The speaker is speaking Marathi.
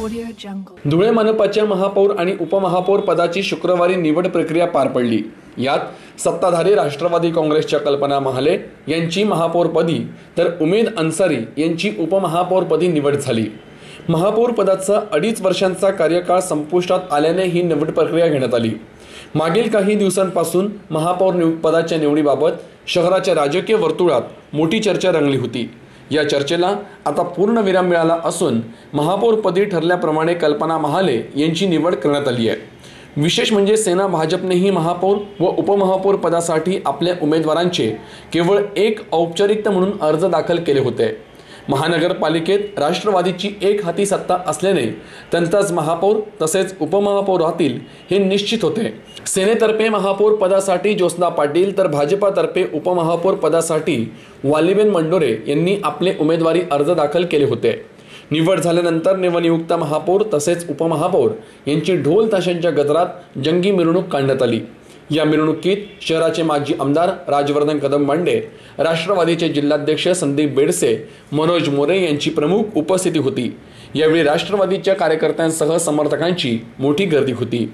धुळे मनपाच्या महापौर आणि उपमहापौर पदाची शुक्रवारी निवड प्रक्रिया पार पडली। यात सत्ताधारी राष्ट्रवादी काँग्रेसच्या कल्पना महाले यांची महापौरपदी तर उमेद अन्सारी यांची उपमहापौरपदी निवड झाली। महापौर पदाचा 2.5 वर्षांचा कार्यकाळ संपुष्टात आल्याने ही निवड प्रक्रिया घेण्यात आली। मागील काही दिवसांपासून महापौर पदाच्या निवडीबाबत शहराच्या राजकीय वर्तुळात मोठी चर्चा रंगली होती। या चर्चेला आता पूर्ण विराम मिळाला असून महापौरपदी ठरल्याप्रमाणे कल्पना महाले यांची निवड करण्यात आली आहे। विशेष म्हणजे सेना भाजपनेही महापौर व उपमहापौर पदासाठी आपल्या उमेदवारांचे केवळ एक औपचारिकता म्हणून अर्ज दाखल केले होते। महानगरपालिकेत राष्ट्रवादीची एक हाती सत्ता असल्याने त्यांचाच महापौर तसेच उपमहापौर राहतील हे निश्चित होते। सेनेतर्फे महापौर पदासाठी ज्योत्स्ना पाटील तर भाजपातर्फे उपमहापौर पदासाठी वालीबेन मंडोरे यांनी आपले उमेदवारी अर्ज दाखल केले होते। निवड झाल्यानंतर नवनियुक्त महापौर तसेच उपमहापौर यांची ढोल ताशांच्या गजरात जंगी मिरवणूक काढण्यात आली। या मिरवणुकीत शहराचे माजी आमदार राजवर्धन कदम बांडे, राष्ट्रवादीचे जिल्हाध्यक्ष संदीप बेडसे, मनोज मोरे यांची प्रमुख उपस्थिती होती। यावेळी राष्ट्रवादीच्या कार्यकर्त्यांसह समर्थकांची मोठी गर्दी होती।